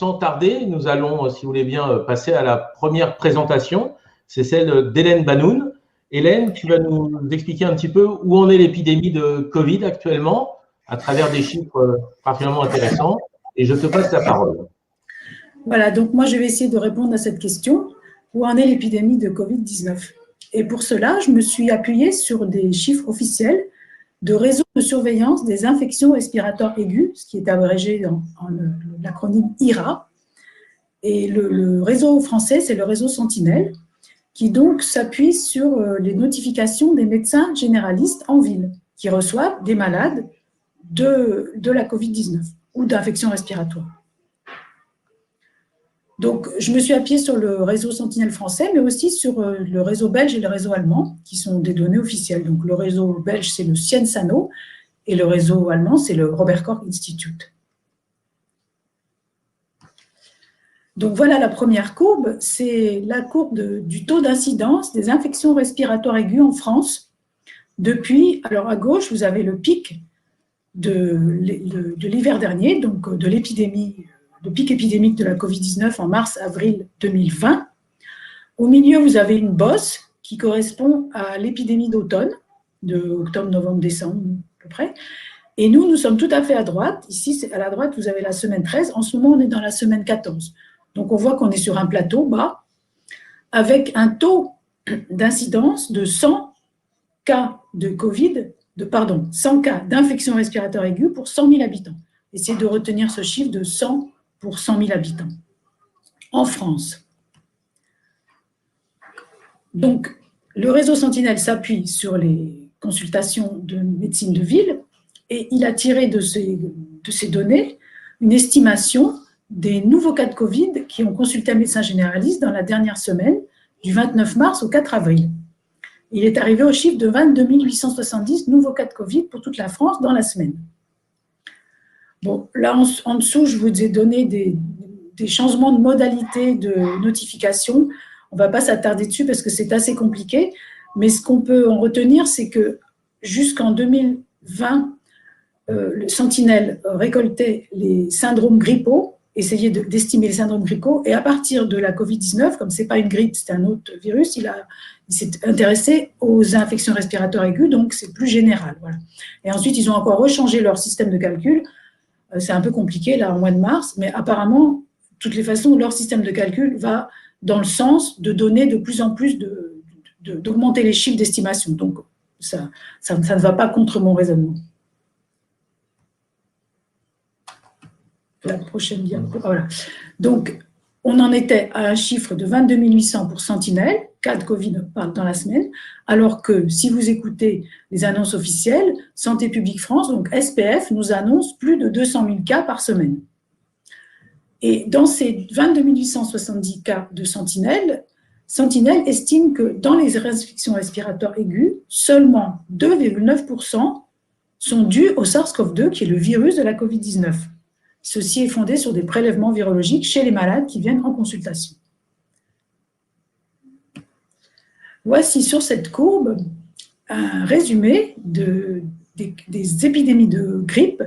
sans tarder, nous allons, si vous voulez bien, passer à la première présentation. C'est celle d'Hélène Banoun. Hélène, tu vas nous expliquer un petit peu où en est l'épidémie de Covid actuellement, à travers des chiffres particulièrement intéressants. Et je te passe la parole. Voilà, donc moi, je vais essayer de répondre à cette question. Où en est l'épidémie de Covid-19? Et pour cela, je me suis appuyée sur des chiffres officiels de réseau de surveillance des infections respiratoires aiguës, ce qui est abrégé en l'acronyme IRA. Et le réseau français, c'est le réseau Sentinelle, qui donc s'appuie sur les notifications des médecins généralistes en ville, qui reçoivent des malades de la Covid-19 ou d'infections respiratoires. Donc, je me suis appuyée sur le réseau Sentinelle français, mais aussi sur le réseau belge et le réseau allemand, qui sont des données officielles. Donc, le réseau belge, c'est le CIENSANO, et le réseau allemand, c'est le Robert Koch Institute. Donc, voilà la première courbe, c'est la courbe du taux d'incidence des infections respiratoires aiguës en France. Depuis, alors à gauche, vous avez le pic de l'hiver dernier, donc de l'épidémie, le pic épidémique de la Covid-19 en mars-avril 2020. Au milieu, vous avez une bosse qui correspond à l'épidémie d'automne, de octobre, novembre, décembre, à peu près. Et nous sommes tout à fait à droite. Ici, à la droite, vous avez la semaine 13. En ce moment, on est dans la semaine 14. Donc, on voit qu'on est sur un plateau bas, avec un taux d'incidence de 100 cas de Covid, 100 cas d'infection respiratoire aiguë pour 100 000 habitants. Essayez de retenir ce chiffre de 100 pour 100 000 habitants en France. Donc, le réseau Sentinelle s'appuie sur les consultations de médecine de ville et il a tiré de ces données une estimation des nouveaux cas de Covid qui ont consulté un médecin généraliste dans la dernière semaine, du 29 mars au 4 avril. Il est arrivé au chiffre de 22 870 nouveaux cas de Covid pour toute la France dans la semaine. Bon, là, en dessous, je vous ai donné des changements de modalité de notification. On ne va pas s'attarder dessus parce que c'est assez compliqué, mais ce qu'on peut en retenir, c'est que jusqu'en 2020, le Sentinelle récoltait les syndromes grippaux, essayait d'estimer les syndromes grippaux, et à partir de la Covid-19, comme ce n'est pas une grippe, c'est un autre virus, il s'est intéressé aux infections respiratoires aiguës, donc c'est plus général. Voilà. Et ensuite, ils ont encore rechangé leur système de calcul. C'est un peu compliqué, là, en mois de mars, mais apparemment, de toutes les façons, leur système de calcul va dans le sens de donner de plus en plus d'augmenter les chiffres d'estimation. Donc, ça ne va pas contre mon raisonnement. La prochaine diapo. Voilà. Donc, on en était à un chiffre de 22 800 pour Sentinelle, cas de Covid dans la semaine, alors que si vous écoutez les annonces officielles, Santé publique France, donc SPF, nous annonce plus de 200 000 cas par semaine. Et dans ces 22 870 cas de Sentinelle, Sentinelle estime que dans les infections respiratoires aiguës, seulement 2,9% sont dus au SARS-CoV-2, qui est le virus de la Covid-19. Ceci est fondé sur des prélèvements virologiques chez les malades qui viennent en consultation. Voici sur cette courbe un résumé des épidémies de grippe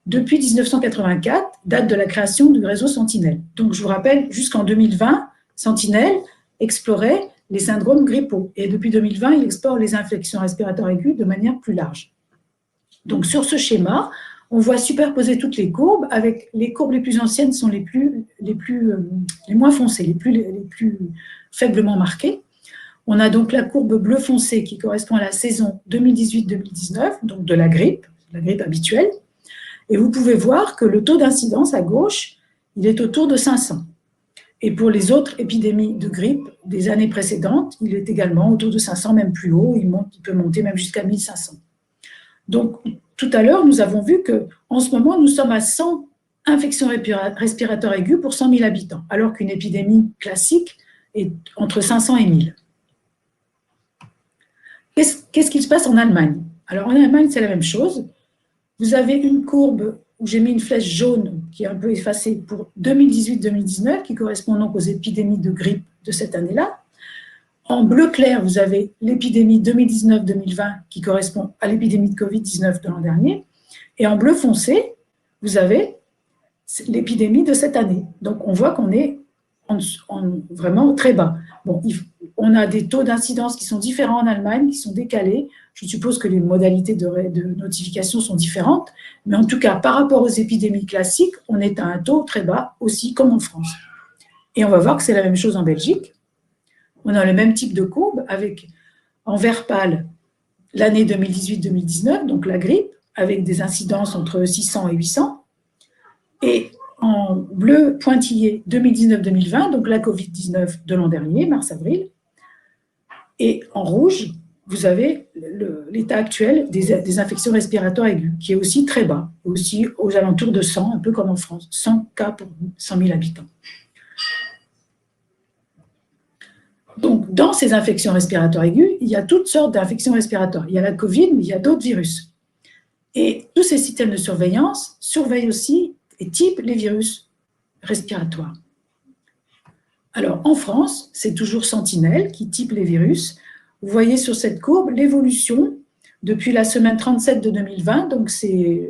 depuis 1984, date de la création du réseau Sentinelle. Donc, je vous rappelle, jusqu'en 2020, Sentinelle explorait les syndromes grippaux. Et depuis 2020, il explore les infections respiratoires aiguës de manière plus large. Donc, sur ce schéma, on voit superposer toutes les courbes, avec les courbes les plus anciennes sont les moins foncées, les plus faiblement marquées. On a donc la courbe bleu foncé qui correspond à la saison 2018-2019, donc de la grippe habituelle. Et vous pouvez voir que le taux d'incidence à gauche, il est autour de 500. Et pour les autres épidémies de grippe des années précédentes, il est également autour de 500, même plus haut, il peut monter même jusqu'à 1500. Donc, tout à l'heure, nous avons vu qu'en ce moment, nous sommes à 100 infections respiratoires aiguës pour 100 000 habitants, alors qu'une épidémie classique est entre 500 et 1000. Qu'est-ce qui se passe en Allemagne? Alors, en Allemagne, c'est la même chose. Vous avez une courbe où j'ai mis une flèche jaune qui est un peu effacée pour 2018-2019, qui correspond donc aux épidémies de grippe de cette année-là. En bleu clair, vous avez l'épidémie 2019-2020 qui correspond à l'épidémie de Covid-19 de l'an dernier. Et en bleu foncé, vous avez l'épidémie de cette année. Donc, on voit qu'on est vraiment très bas. Bon, on a des taux d'incidence qui sont différents en Allemagne, qui sont décalés. Je suppose que les modalités de notification sont différentes, mais en tout cas, par rapport aux épidémies classiques, on est à un taux très bas aussi, comme en France. Et on va voir que c'est la même chose en Belgique. On a le même type de courbe avec, en vert pâle, l'année 2018-2019, donc la grippe, avec des incidences entre 600 et 800. Et en bleu pointillé 2019-2020, donc la Covid-19 de l'an dernier, mars-avril. Et en rouge, vous avez l'état actuel des infections respiratoires aiguës, qui est aussi très bas, aussi aux alentours de 100, un peu comme en France, 100 cas pour 100 000 habitants. Donc, dans ces infections respiratoires aiguës, il y a toutes sortes d'infections respiratoires. Il y a la Covid, mais il y a d'autres virus. Et tous ces systèmes de surveillance surveillent aussi et typent les virus respiratoires. Alors, en France, c'est toujours Sentinelle qui type les virus. Vous voyez sur cette courbe l'évolution depuis la semaine 37 de 2020, donc c'est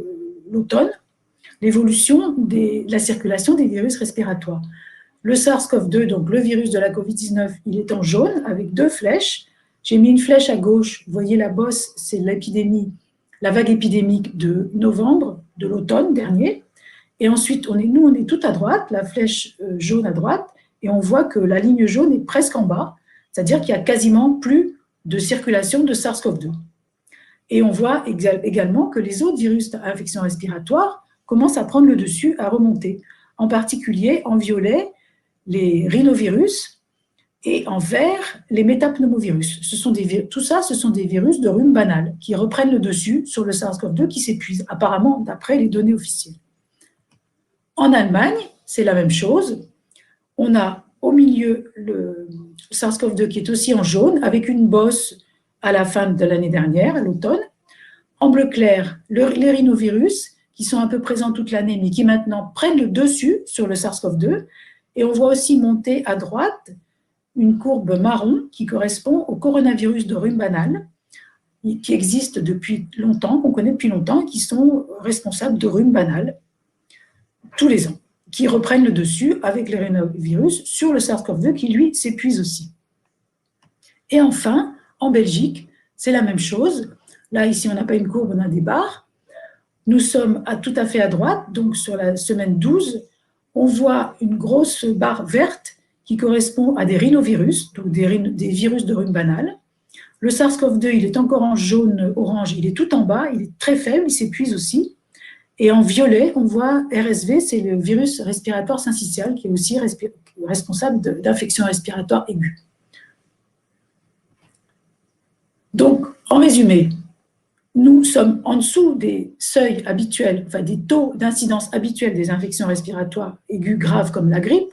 l'automne, l'évolution de la circulation des virus respiratoires. Le SARS-CoV-2, donc le virus de la Covid-19, il est en jaune avec 2 flèches. J'ai mis une flèche à gauche, vous voyez la bosse, c'est l'épidémie, la vague épidémique de novembre, de l'automne dernier. Et ensuite, nous, on est tout à droite, la flèche jaune à droite, et on voit que la ligne jaune est presque en bas, c'est-à-dire qu'il n'y a quasiment plus de circulation de SARS-CoV-2. Et on voit également que les autres virus d'infection respiratoire commencent à prendre le dessus, à remonter. En particulier, en violet, les rhinovirus, et en vert, les métapneumovirus. Tout ça, ce sont des virus de rhume banal qui reprennent le dessus sur le SARS-CoV-2 qui s'épuise, apparemment, d'après les données officielles. En Allemagne, c'est la même chose. On a au milieu le SARS-CoV-2 qui est aussi en jaune, avec une bosse à la fin de l'année dernière, à l'automne. En bleu clair, les rhinovirus, qui sont un peu présents toute l'année, mais qui maintenant prennent le dessus sur le SARS-CoV-2. Et on voit aussi monter à droite une courbe marron qui correspond au coronavirus de rhume banal, qui existe depuis longtemps, qu'on connaît depuis longtemps, et qui sont responsables de rhume banal tous les ans, qui reprennent le dessus avec les rhinovirus sur le SARS-CoV-2 qui, lui, s'épuise aussi. Et enfin, en Belgique, c'est la même chose. Là, ici, on n'a pas une courbe, on a des barres. Nous sommes tout à fait à droite, donc sur la semaine 12, on voit une grosse barre verte qui correspond à des rhinovirus, donc des virus de rhume banal. Le SARS-CoV-2, il est encore en jaune-orange, il est tout en bas, il est très faible, il s'épuise aussi. Et en violet, on voit RSV, c'est le virus respiratoire syncytial, qui est aussi responsable d'infections respiratoires aiguës. Donc, en résumé, nous sommes en dessous des seuils habituels, enfin des taux d'incidence habituels des infections respiratoires aiguës graves comme la grippe.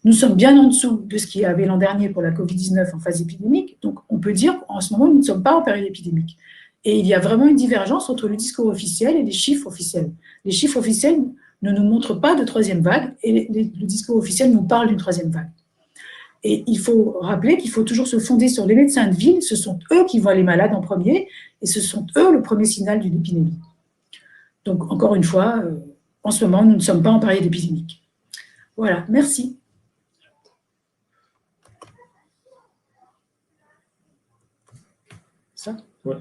Nous sommes bien en dessous de ce qu'il y avait l'an dernier pour la Covid-19 en phase épidémique. Donc, on peut dire qu'en ce moment, nous ne sommes pas en période épidémique. Et il y a vraiment une divergence entre le discours officiel et les chiffres officiels. Les chiffres officiels ne nous montrent pas de troisième vague et le discours officiel nous parle d'une troisième vague. Et il faut rappeler qu'il faut toujours se fonder sur les médecins de ville. Ce sont eux qui voient les malades en premier et ce sont eux le premier signal d'une épidémie. Donc, encore une fois, en ce moment, nous ne sommes pas en période épidémique. Voilà, merci. Ça ? Ouais.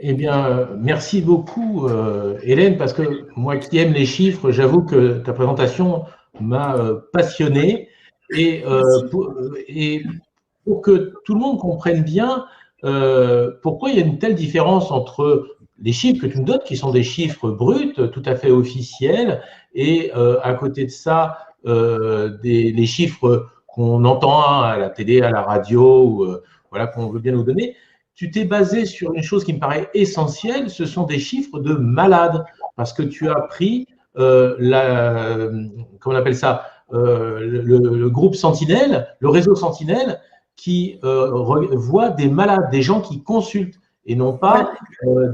Eh bien, merci beaucoup, Hélène, parce que moi qui aime les chiffres, j'avoue que ta présentation m'a passionné. Et pour que tout le monde comprenne bien pourquoi il y a une telle différence entre les chiffres que tu nous donnes, qui sont des chiffres bruts, tout à fait officiels, et à côté de ça, les chiffres qu'on entend à la télé, à la radio, ou, voilà, qu'on veut bien nous donner. Tu t'es basé sur une chose qui me paraît essentielle, ce sont des chiffres de malades, parce que tu as pris comment on appelle ça, le groupe Sentinelle, le réseau Sentinelle, qui voit des malades, des gens qui consultent, et non pas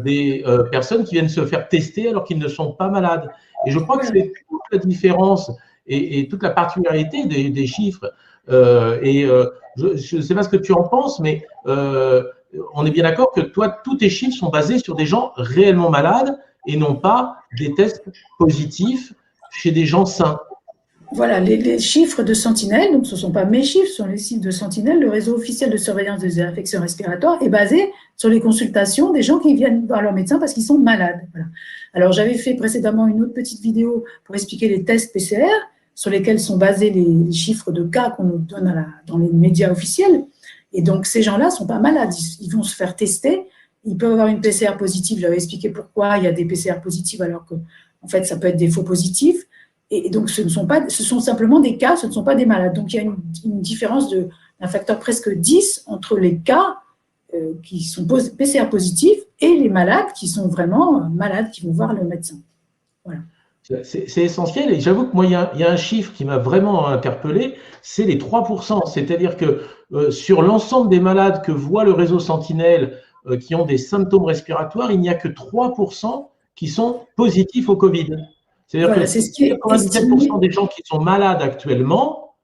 des personnes qui viennent se faire tester alors qu'ils ne sont pas malades. Et je crois que c'est toute la différence et toute la particularité des chiffres. Je ne sais pas ce que tu en penses, mais on est bien d'accord que toi, tous tes chiffres sont basés sur des gens réellement malades et non pas des tests positifs chez des gens sains. Voilà, les chiffres de Sentinelle, donc ce ne sont pas mes chiffres, ce sont les chiffres de Sentinelle. Le réseau officiel de surveillance des infections respiratoires est basé sur les consultations des gens qui viennent voir leur médecin parce qu'ils sont malades. Voilà. Alors, j'avais fait précédemment une autre petite vidéo pour expliquer les tests PCR sur lesquels sont basés les chiffres de cas qu'on nous donne dans les médias officiels. Et donc, ces gens-là ne sont pas malades, ils vont se faire tester. Ils peuvent avoir une PCR positive. J'avais expliqué pourquoi il y a des PCR positives alors que, en fait, ça peut être des faux positifs. Et donc, ce sont simplement des cas, ce ne sont pas des malades. Donc, il y a une différence d'un facteur presque 10 entre les cas qui sont PCR positifs et les malades qui sont vraiment malades, qui vont voir le médecin. Voilà. C'est essentiel. Et j'avoue que moi, il y a un chiffre qui m'a vraiment interpellé, c'est les 3%. C'est-à-dire que sur l'ensemble des malades que voit le réseau Sentinelle qui ont des symptômes respiratoires, il n'y a que 3% qui sont positifs au Covid. C'est-à-dire voilà, que c'est ce qui est 97% des gens qui sont malades actuellement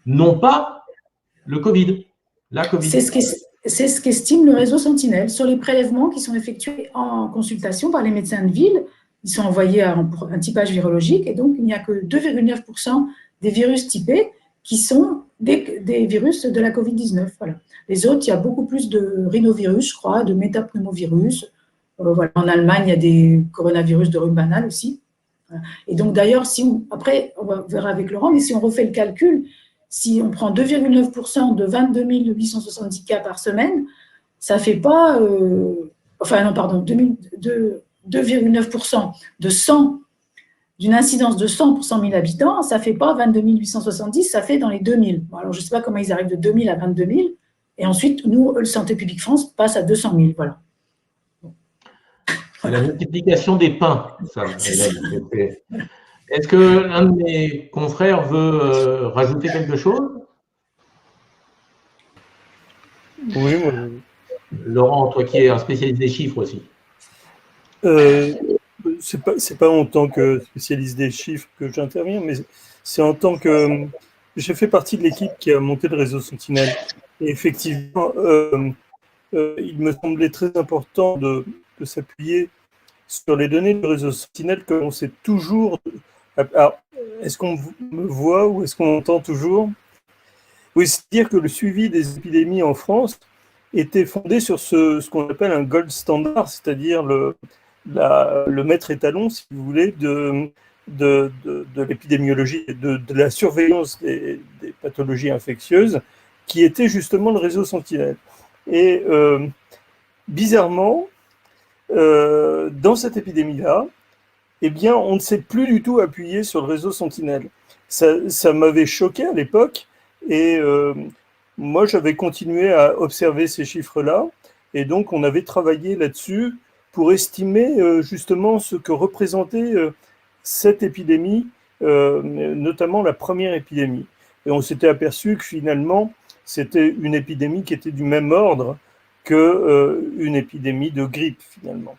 n'ont pas le Covid, la Covid. C'est ce qu'estime le réseau Sentinelle. Sur les prélèvements qui sont effectués en consultation par les médecins de ville, ils sont envoyés à un typage virologique et donc il n'y a que 2,9% des virus typés qui sont des virus de la Covid-19. Voilà. Les autres, il y a beaucoup plus de rhinovirus, je crois, de métapneumovirus. Voilà. En Allemagne, il y a des coronavirus de rhume banal aussi. Et donc, d'ailleurs, après, on verra avec Laurent, mais si on refait le calcul, si on prend 2,9% de 22 870 cas par semaine, ça ne fait pas… 2,9% de 100, d'une incidence de 100 pour 100 000 habitants, ça ne fait pas 22 870, ça fait dans les 2000. Bon, alors, je ne sais pas comment ils arrivent de 2000 à 22 000. Et ensuite, nous, le Santé publique France passe à 200 000. Voilà. C'est la multiplication des pains, ça. Est-ce que l'un de mes confrères veut rajouter quelque chose? Oui, moi. Laurent, toi qui es un spécialiste des chiffres aussi. C'est pas en tant que spécialiste des chiffres que j'interviens, mais c'est en tant que… J'ai fait partie de l'équipe qui a monté le réseau Sentinelle. Et effectivement, il me semblait très important de s'appuyer sur les données du réseau Sentinelle, que l'on sait toujours… Alors, est-ce qu'on me voit ou est-ce qu'on entend toujours? Oui, c'est-à-dire que le suivi des épidémies en France était fondé sur ce qu'on appelle un gold standard, c'est-à-dire le maître étalon, si vous voulez, de l'épidémiologie, de la surveillance des pathologies infectieuses, qui était justement le réseau Sentinelle. Et bizarrement, dans cette épidémie-là, eh bien, on ne s'est plus du tout appuyé sur le réseau Sentinelle. Ça m'avait choqué à l'époque, et moi, j'avais continué à observer ces chiffres-là, et donc on avait travaillé là-dessus pour estimer justement ce que représentait cette épidémie, notamment la première épidémie. Et on s'était aperçu que finalement, c'était une épidémie qui était du même ordre qu'une épidémie de grippe, finalement.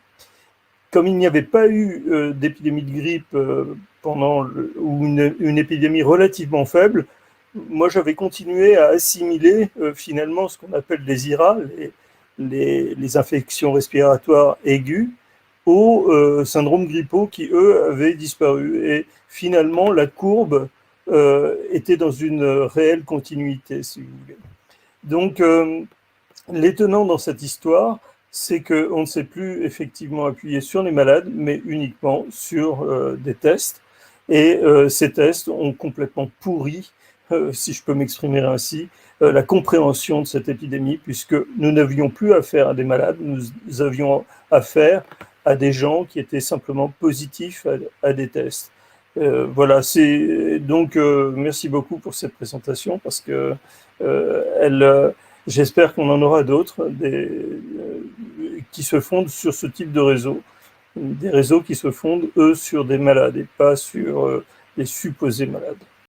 Comme il n'y avait pas eu d'épidémie de grippe ou une épidémie relativement faible, moi j'avais continué à assimiler finalement ce qu'on appelle les IRA, les infections respiratoires aiguës, aux syndromes grippaux qui, eux, avaient disparu. Et finalement, la courbe était dans une réelle continuité, si vous voulez. Donc, l'étonnant dans cette histoire, c'est qu'on ne s'est plus effectivement appuyé sur les malades, mais uniquement sur des tests. Et ces tests ont complètement pourri, si je peux m'exprimer ainsi, la compréhension de cette épidémie, puisque nous n'avions plus affaire à des malades, nous avions affaire à des gens qui étaient simplement positifs à des tests. Voilà, donc merci beaucoup pour cette présentation, parce que j'espère qu'on en aura d'autres qui se fondent sur ce type de réseau, des réseaux qui se fondent, eux, sur des malades et pas sur des supposés malades.